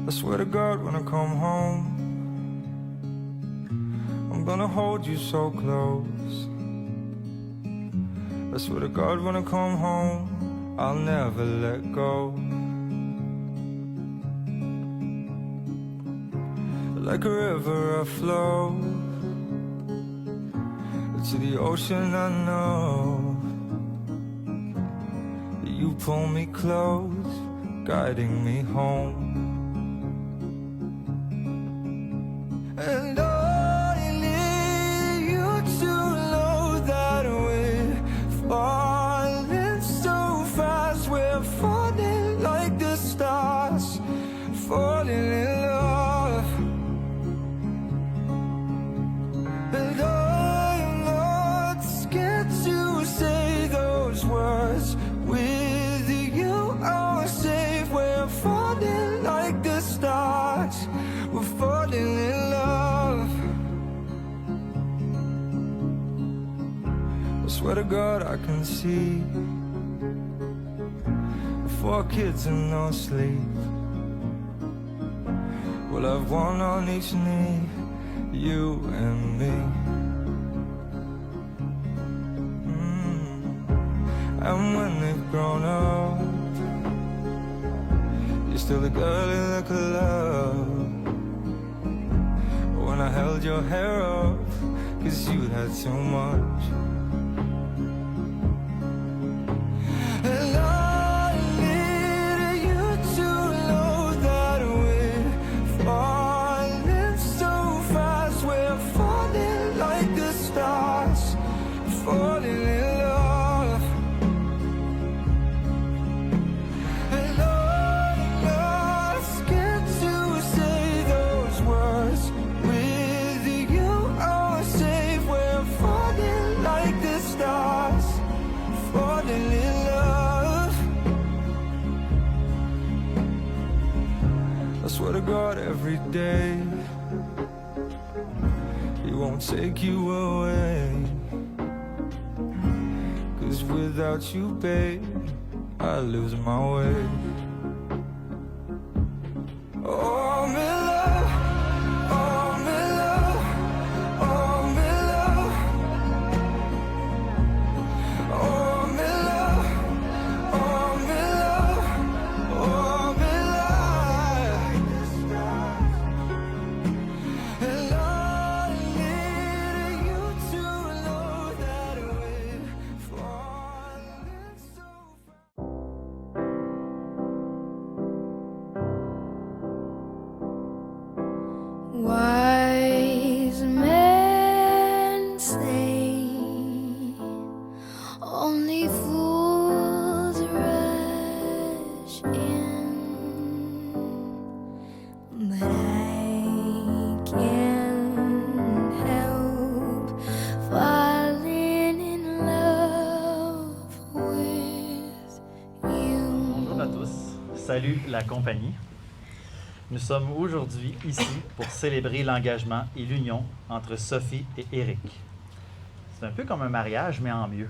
I swear to God when I come home, I'm gonna hold you so close. I swear to God when I come home, I'll never let go. Like a river I flow to the ocean. I know that you pull me close, guiding me home. And I need you to know that we're falling so fast. We're falling like the stars, falling in love. And I'm not scared to say those words. With you I'm safe. We're falling like the stars, we're falling in love. I swear to God I can see 4 kids and no sleep. We'll have one on each knee, you and me. And when they've grown up, you're still the girl in like a love. When I held your hair up, 'cause you had too much. And I need you to know that we're falling so fast. We're falling like the stars, falling in love. And I'm not scared to say those words. With you I'm safe. We're falling like the stars, falling in love. I swear to God every day He won't take you away. 'Cause without you, babe, I lose my way. Oh, I'm in love, oh, I'm in love, oh, I'm in love, oh, I'm in love, oh, I'm in love, oh, I'm in love. And I need you to know that we're falling so fast. Wise men say only fools rush in, but I can't help falling in love with you. Bonjour à tous, salut la compagnie. Nous sommes aujourd'hui ici pour célébrer l'engagement et l'union entre Sophie et Éric. C'est un peu comme un mariage, mais en mieux.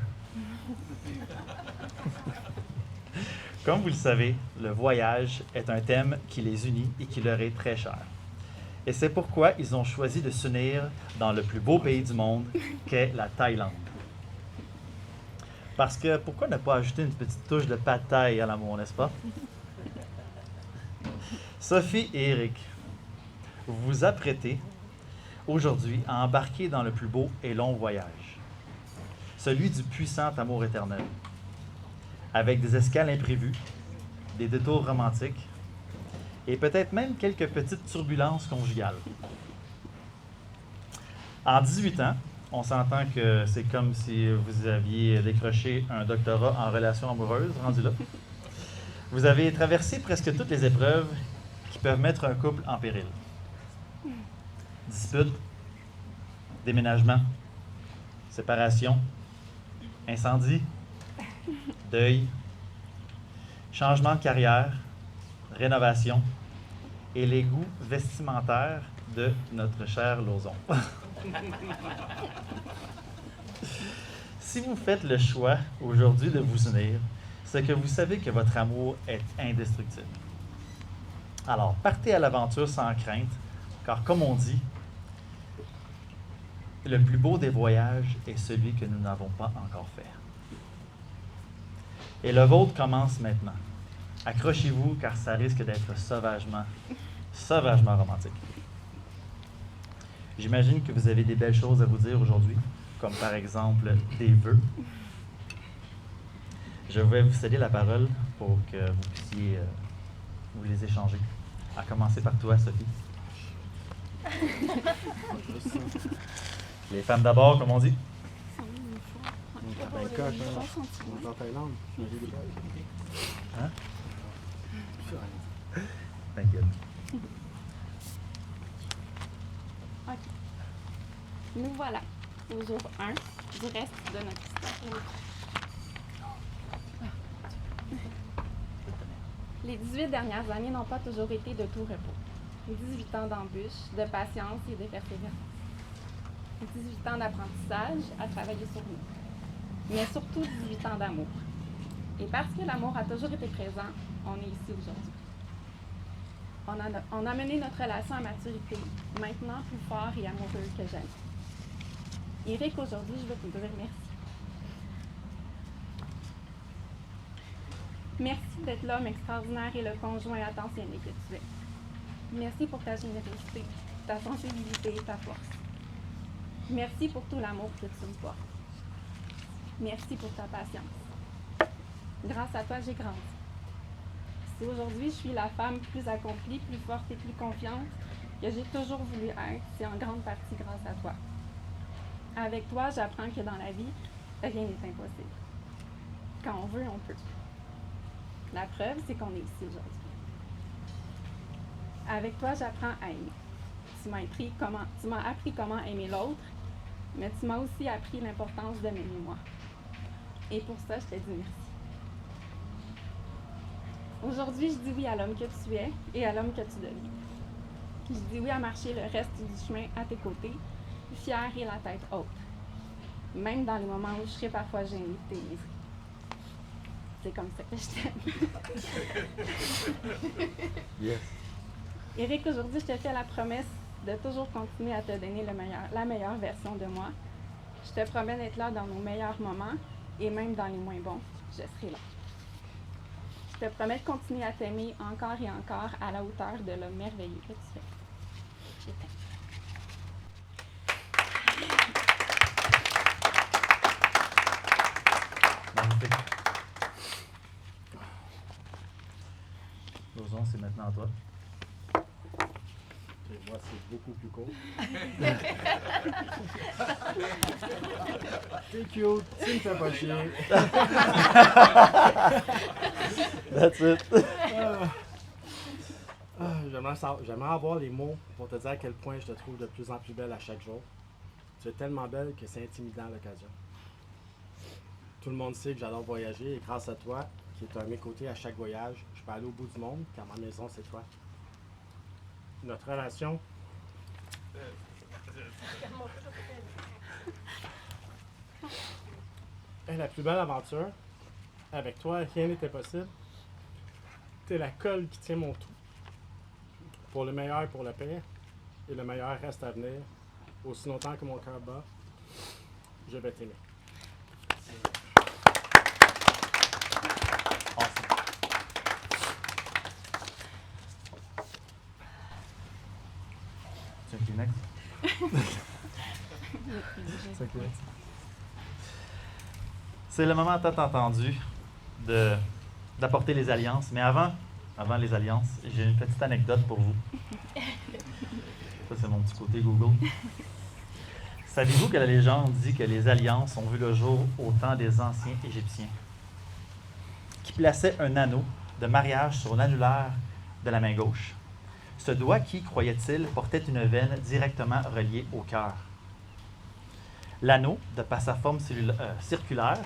Comme vous le savez, le voyage est un thème qui les unit et qui leur est très cher. Et c'est pourquoi ils ont choisi de s'unir dans le plus beau pays du monde, qu'est la Thaïlande. Parce que pourquoi ne pas ajouter une petite touche de pad thaï à l'amour, n'est-ce pas? Sophie et Éric, vous vous apprêtez aujourd'hui à embarquer dans le plus beau et long voyage, celui du puissant amour éternel, avec des escales imprévues, des détours romantiques et peut-être même quelques petites turbulences conjugales. En 18 ans, on s'entend que c'est comme si vous aviez décroché un doctorat en relations amoureuses, rendu là. Vous avez traversé presque toutes les épreuves qui peuvent mettre un couple en péril. Disputes, déménagement, séparation, incendie, deuil, changement de carrière, rénovation et les goûts vestimentaires de notre cher Lauzon. Si vous faites le choix aujourd'hui de vous unir, c'est que vous savez que votre amour est indestructible. Alors, partez à l'aventure sans crainte, car comme on dit, le plus beau des voyages est celui que nous n'avons pas encore fait. Et le vôtre commence maintenant. Accrochez-vous, car ça risque d'être sauvagement romantique. J'imagine que vous avez des belles choses à vous dire aujourd'hui, comme par exemple des vœux. Je vais vous céder la parole pour que vous puissiez vous les échanger. À commencer par toi, Sophie. Les femmes d'abord, comme on dit. En Thaïlande. Hein? T'inquiète. OK. Nous voilà au jour 1 du reste de notre histoire. Les 18 dernières années n'ont pas toujours été de tout repos. 18 ans d'embûches, de patience et de persévérance. 18 ans d'apprentissage à travailler sur nous. Mais surtout 18 ans d'amour. Et parce que l'amour a toujours été présent, on est ici aujourd'hui. On a mené notre relation à maturité, maintenant plus fort et amoureux que jamais. Éric, aujourd'hui, je veux te dire merci. Merci d'être l'homme extraordinaire et le conjoint attentionné que tu es. Merci pour ta générosité, ta sensibilité et ta force. Merci pour tout l'amour que tu me portes. Merci pour ta patience. Grâce à toi, j'ai grandi. Si aujourd'hui je suis la femme plus accomplie, plus forte et plus confiante que j'ai toujours voulu être, c'est en grande partie grâce à toi. Avec toi, j'apprends que dans la vie, rien n'est impossible. Quand on veut, on peut. La preuve, c'est qu'on est ici aujourd'hui. Avec toi, j'apprends à aimer. Tu m'as appris comment aimer l'autre, mais tu m'as aussi appris l'importance de m'aimer moi. Et pour ça, je te dis merci. Aujourd'hui, je dis oui à l'homme que tu es et à l'homme que tu deviens. Je dis oui à marcher le reste du chemin à tes côtés, fière et la tête haute. Même dans les moments où je serai parfois gênée de tes niaiseries. C'est comme ça que je t'aime. Yes. Éric, aujourd'hui, je te fais la promesse de toujours continuer à te donner la meilleure version de moi. Je te promets d'être là dans nos meilleurs moments et même dans les moins bons, je serai là. Je te promets de continuer à t'aimer encore et encore à la hauteur de l'homme merveilleux que tu es. Je t'aime. Magnifique. Lauson, c'est maintenant à toi. Et moi, c'est beaucoup plus court. T'es cute, tu me fais pas chier. That's it. J'aimerais avoir les mots pour te dire à quel point je te trouve de plus en plus belle à chaque jour. Tu es tellement belle que c'est intimidant à l'occasion. Tout le monde sait que j'adore voyager et grâce à toi, qui est à mes côtés à chaque voyage, je peux aller au bout du monde car ma maison c'est toi. Notre relation est la plus belle aventure. Avec toi, rien n'était possible. T'es la colle qui tient mon tout. Pour le meilleur et pour le pire, et le meilleur reste à venir. Aussi longtemps que mon cœur bat, je vais t'aimer. Awesome. Tu veux un Kleenex? C'est un Kleenex. C'est le moment tant entendu d'apporter les alliances. Mais avant les alliances, j'ai une petite anecdote pour vous. Ça, c'est mon petit côté Google. Saviez-vous que la légende dit que les alliances ont vu le jour au temps des anciens Égyptiens, qui plaçaient un anneau de mariage sur l'annulaire de la main gauche? Ce doigt qui, croyait-il, portait une veine directement reliée au cœur. L'anneau, de par sa forme circulaire,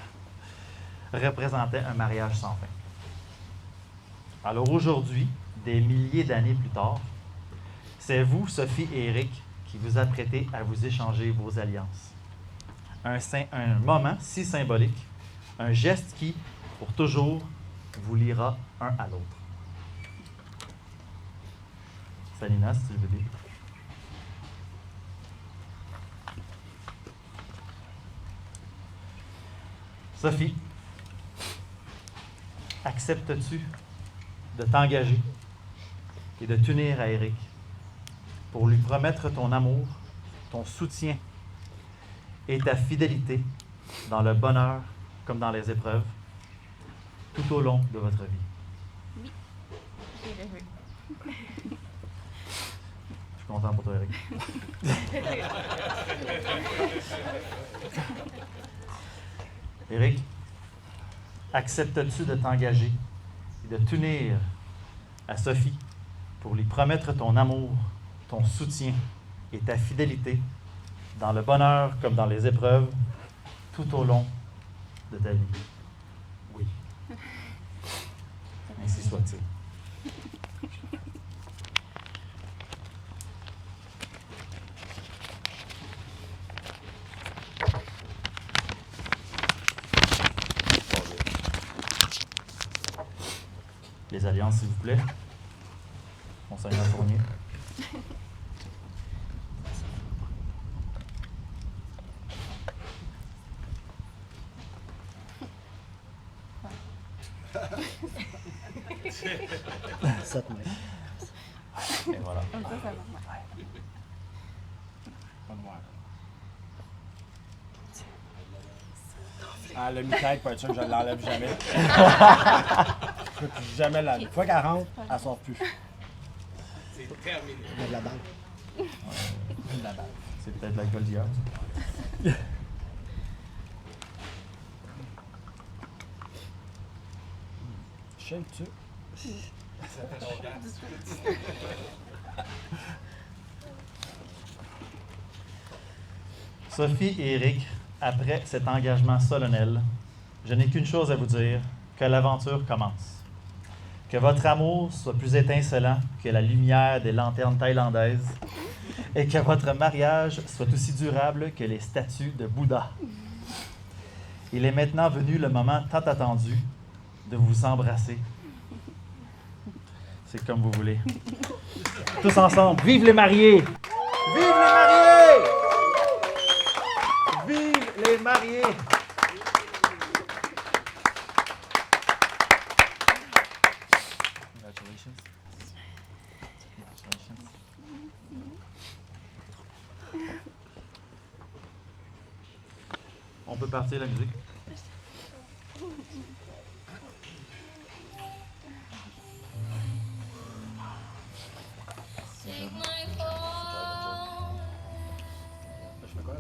représentait un mariage sans fin. Alors aujourd'hui, des milliers d'années plus tard, c'est vous, Sophie et Éric, qui vous apprêtez à vous échanger vos alliances. Un moment si symbolique, un geste qui, pour toujours, vous liera un à l'autre. Fanina, si tu le veux bien. Sophie, acceptes-tu de t'engager et de t'unir à Eric pour lui promettre ton amour, ton soutien et ta fidélité dans le bonheur comme dans les épreuves, tout au long de votre vie? J'ai rêvé. Je suis content pour toi, Eric. Eric, acceptes-tu de t'engager et de t'unir à Sophie pour lui promettre ton amour, ton soutien et ta fidélité dans le bonheur comme dans les épreuves, tout au long de ta vie? Oui. Ainsi soit-il. Les alliances, s'il vous plaît. Monseigneur Fournier. Sept mains. Et voilà. Comme ça va. Pas de moi. Ah, le Michael, pas être sûr que je ne l'enlève jamais. Je peux plus jamais la. Une fois qu'elle rentre, elle sort plus. C'est terminé. De la balle. La balle. C'est peut-être l'alcool d'hier. Shake-tu? Sophie et Eric, après cet engagement solennel, je n'ai qu'une chose à vous dire, que l'aventure commence. Que votre amour soit plus étincelant que la lumière des lanternes thaïlandaises et que votre mariage soit aussi durable que les statues de Bouddha. Il est maintenant venu le moment tant attendu de vous embrasser. C'est comme vous voulez. Tous ensemble, vive les mariés! Vive les mariés! Vive les mariés! Congratulations. Congratulations. On peut partir la musique. Je fais quoi, là?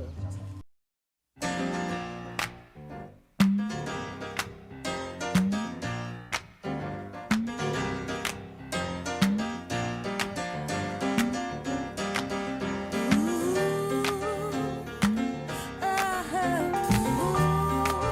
Ooh,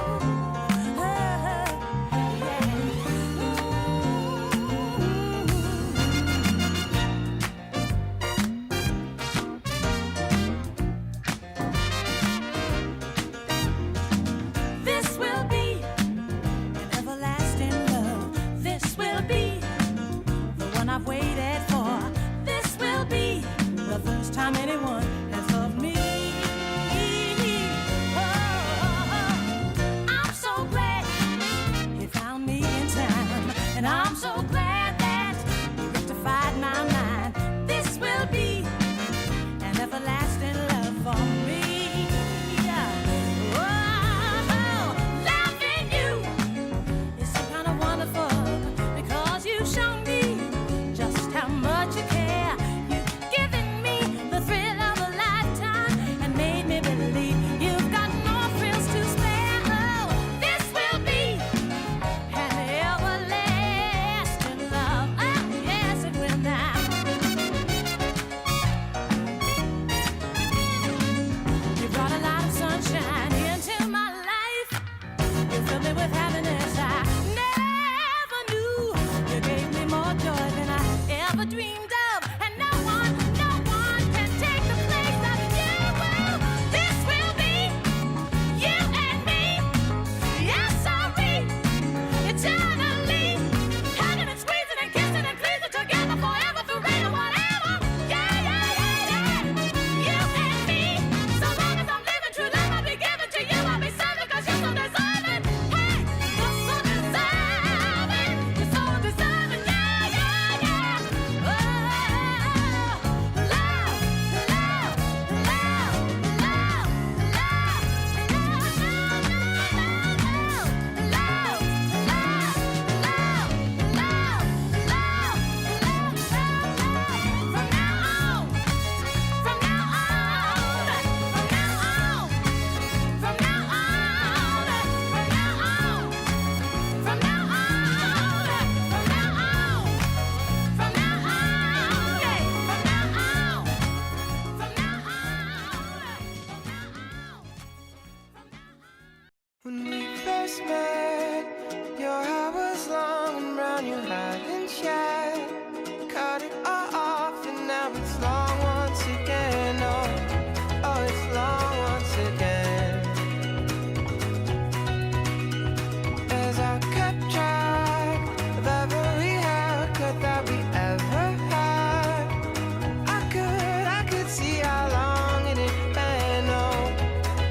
and shy. Cut it all off and now it's long once again. Oh, it's long once again. As I kept track of every haircut that we ever had, I could see how long it had been. Oh,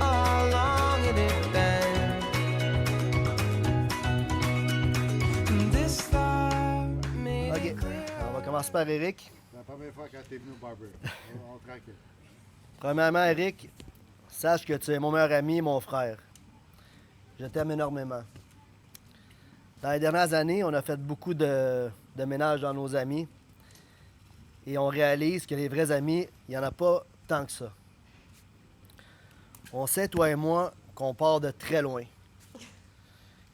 how long it had been. This thought made OK. it clear. On va commencer par Eric. C'est la première fois quand t'es venu au barber. On tranquille. Premièrement, Eric, sache que tu es mon meilleur ami et mon frère. Je t'aime énormément. Dans les dernières années, on a fait beaucoup de ménage dans nos amis. Et on réalise que les vrais amis, il n'y en a pas tant que ça. On sait, toi et moi, qu'on part de très loin.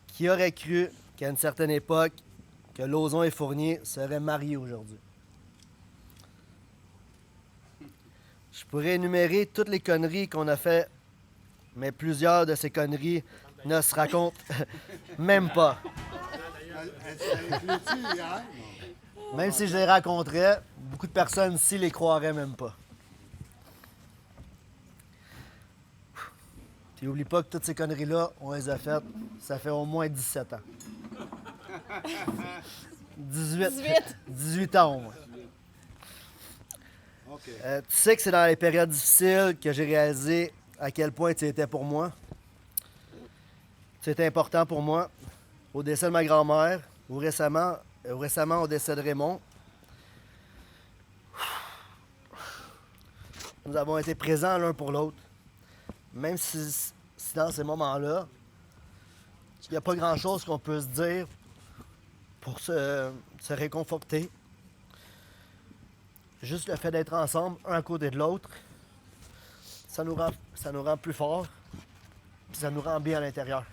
Qui aurait cru qu'à une certaine époque, que Lauzon et Fournier seraient mariés aujourd'hui? Je pourrais énumérer toutes les conneries qu'on a fait, mais plusieurs de ces conneries ne se racontent même pas. Elle inclut-tu hier? Non. Même si je les raconterais, beaucoup de personnes ici les croiraient même pas. Puis oublie pas que toutes ces conneries-là, on les a faites, ça fait au moins 17 ans. 18 ans au moins. OK. Tu sais que c'est dans les périodes difficiles que j'ai réalisé à quel point tu étais pour moi. Tu étais important pour moi. Au décès de ma grand-mère, ou récemment au décès de Raymond. Nous avons été présents l'un pour l'autre. Même si dans ces moments-là, il n'y a pas grand-chose qu'on peut se dire pour se réconforter. Juste le fait d'être ensemble, un à côté de l'autre, ça nous rend plus forts, puis ça nous rend bien à l'intérieur.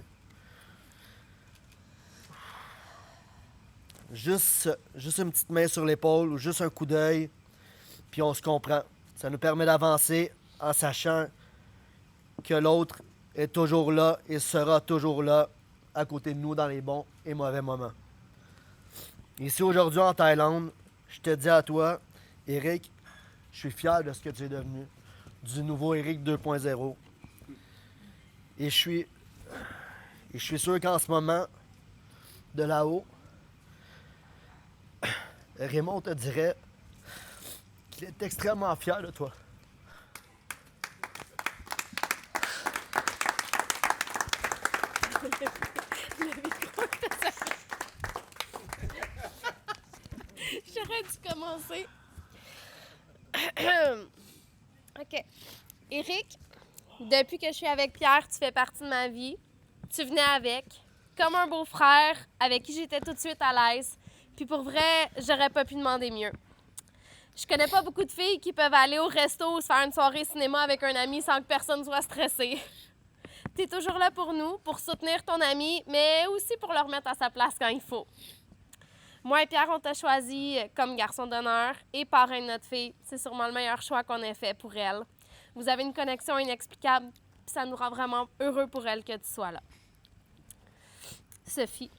Juste une petite main sur l'épaule ou juste un coup d'œil, puis on se comprend. Ça nous permet d'avancer en sachant que l'autre est toujours là et sera toujours là à côté de nous dans les bons et mauvais moments. Ici aujourd'hui en Thaïlande, je te dis à toi, Eric, je suis fier de ce que tu es devenu, du nouveau Eric 2.0. Et je suis sûr qu'en ce moment, de là-haut, Raymond te dirait qu'il est extrêmement fier de toi. J'aurais dû commencer. OK. Eric, depuis que je suis avec Pierre, tu fais partie de ma vie. Tu venais avec, comme un beau-frère avec qui j'étais tout de suite à l'aise. Puis pour vrai, j'aurais pas pu demander mieux. Je connais pas beaucoup de filles qui peuvent aller au resto ou se faire une soirée cinéma avec un ami sans que personne soit stressé. T'es toujours là pour nous, pour soutenir ton ami, mais aussi pour le remettre à sa place quand il faut. Moi et Pierre, on t'a choisi comme garçon d'honneur et parrain de notre fille. C'est sûrement le meilleur choix qu'on ait fait pour elle. Vous avez une connexion inexplicable, puis ça nous rend vraiment heureux pour elle que tu sois là. Sophie,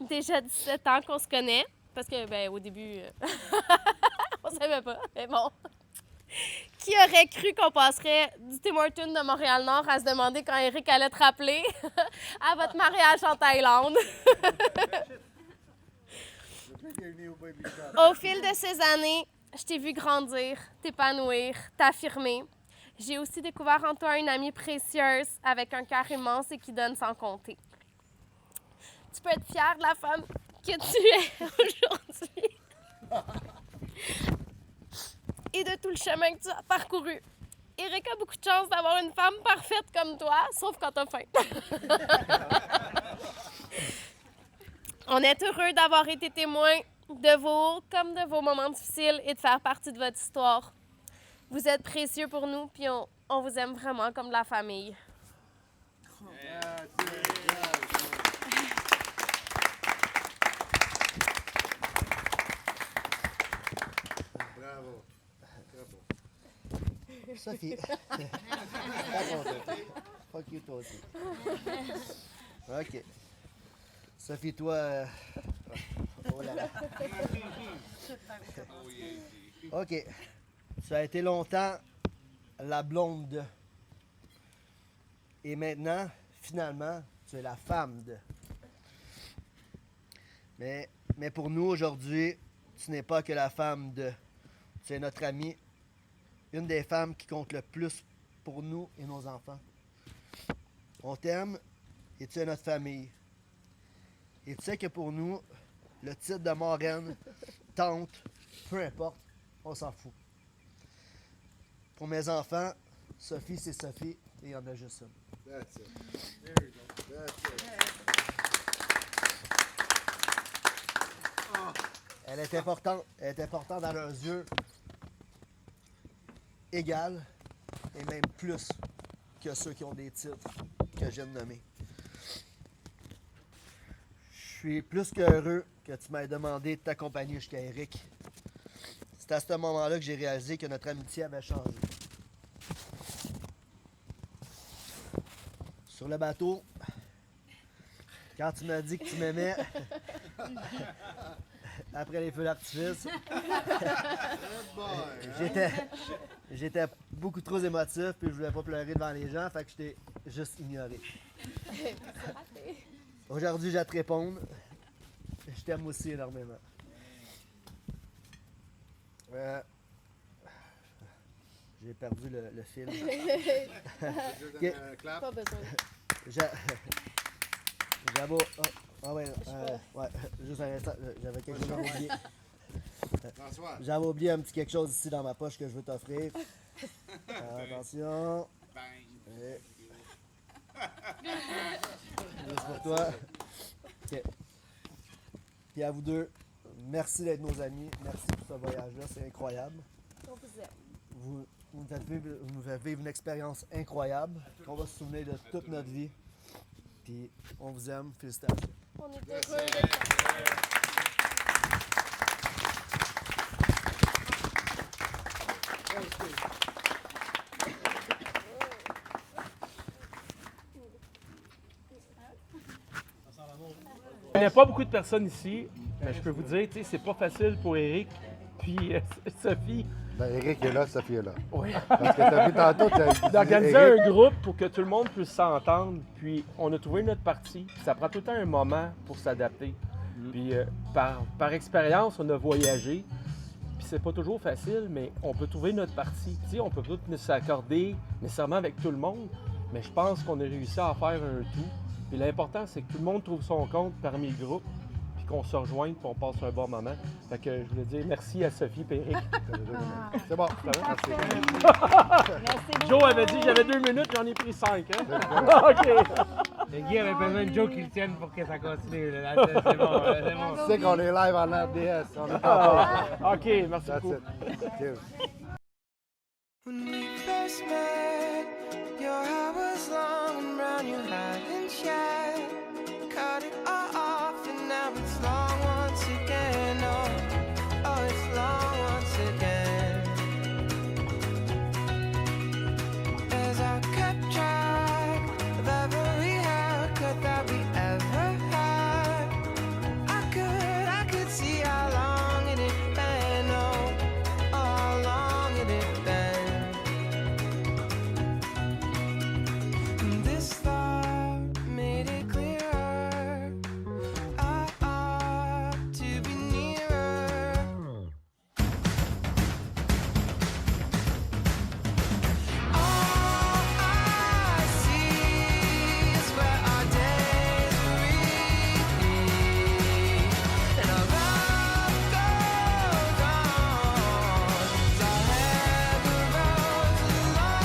déjà 17 ans qu'on se connaît, parce que, ben, au début, on savait pas, mais bon. Qui aurait cru qu'on passerait du Tim Hortons de Montréal-Nord à se demander quand Eric allait te rappeler à votre mariage en Thaïlande? Au fil de ces années, je t'ai vu grandir, t'épanouir, t'affirmer. J'ai aussi découvert en toi une amie précieuse avec un cœur immense et qui donne sans compter. Tu peux être fière de la femme que tu es aujourd'hui et de tout le chemin que tu as parcouru. Eric a beaucoup de chance d'avoir une femme parfaite comme toi, sauf quand t'as faim. On est heureux d'avoir été témoins de vos comme de vos moments difficiles et de faire partie de votre histoire. Vous êtes précieux pour nous, puis on vous aime vraiment comme de la famille. Bravo. Sophie. Fuck you, toi aussi. OK. Sophie, toi, Oh là là. OK. Tu as été longtemps la blonde de. Et maintenant, finalement, tu es la femme de. Mais pour nous, aujourd'hui, tu n'es pas que la femme de. Tu es notre amie, une des femmes qui compte le plus pour nous et nos enfants. On t'aime et tu es notre famille. Et tu sais que pour nous, le titre de marraine, tante, peu importe, on s'en fout. Pour mes enfants, Sophie, c'est Sophie et il y en a juste une. That's it. There you go. That's it. Elle est importante dans leurs yeux, égale et même plus que ceux qui ont des titres que je viens de nommer. Je suis plus qu'heureux que tu m'aies demandé de t'accompagner jusqu'à Eric. C'est à ce moment-là que j'ai réalisé que notre amitié avait changé. Sur le bateau, quand tu m'as dit que tu m'aimais, après les feux d'artifice, j'étais beaucoup trop émotif puis je voulais pas pleurer devant les gens, fait que je t'ai juste ignoré. Aujourd'hui, je vais te répondre. Je t'aime aussi énormément. J'ai perdu le fil. Juste un clap. Pas besoin. J'avoue. Ouais, juste un instant, j'avais quelque chose à oublier. François. J'avais oublié un petit quelque chose ici dans ma poche que je veux t'offrir. Attention. Et... Juste pour toi. OK. Puis à vous deux, merci d'être nos amis. Merci pour ce voyage-là, c'est incroyable. On vous aime. Vous nous faites vivre une expérience incroyable qu'on va se souvenir de toute notre vie. Puis on vous aime. Félicitations. On est heureux d'être Il n'y a pas beaucoup de personnes ici, mais je peux vous dire, tu sais, c'est pas facile pour Eric puis Sophie Ben, Eric est là, Sophie est là. oui, Parce que t'as vu tantôt, t'as d'organiser Eric, un groupe pour que tout le monde puisse s'entendre. Puis on a trouvé notre partie. Puis ça prend tout le temps un moment pour s'adapter. Puis par expérience, on a voyagé. Puis c'est pas toujours facile, mais on peut trouver notre partie. Tu sais, on peut pas s'accorder nécessairement avec tout le monde, mais je pense qu'on a réussi à faire un tout. Puis l'important, c'est que tout le monde trouve son compte parmi le groupe, puis qu'on se rejoigne, puis on passe un bon moment. Fait que je voulais dire merci à Sophie et Eric. c'est bon. Ça va? Merci Joe avait dit que j'avais 2 minutes, j'en ai pris 5. Hein? OK. Le Guy avait besoin de Joe qui le tienne pour que ça continue. Là. C'est bon, c'est bon. Tu sais qu'on est live en RDS. On est pas en OK, merci That's beaucoup. it. Cheers. When we first met, your hair was long and brown, you hadn't shed. Cut it all off and now it's long once again. Oh, it's long once again. As I kept track of every haircut that we ever had, I could see how long it had been. Oh, how long it had been. This thought made it clearer. I ought to be nearer. All I see is where our days repeat, and our love goes on as our hair grows long.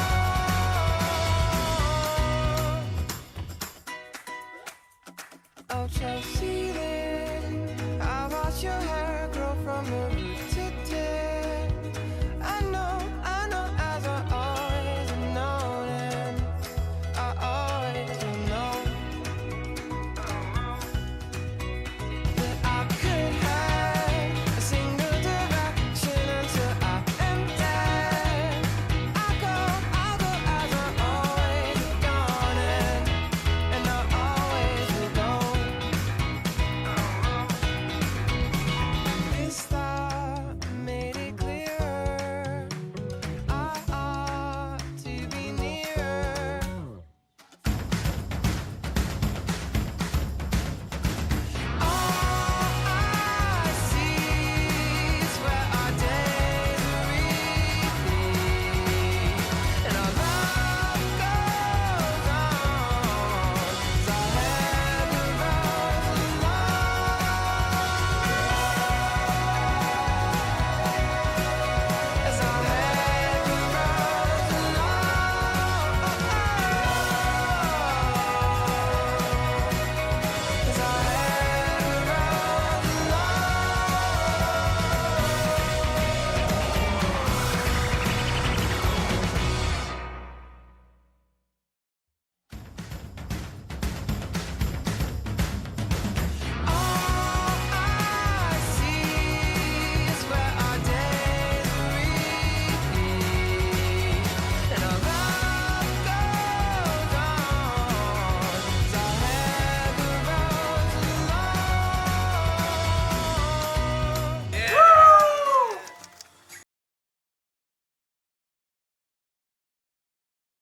Oh, Chelsea Lynn, I watch your hair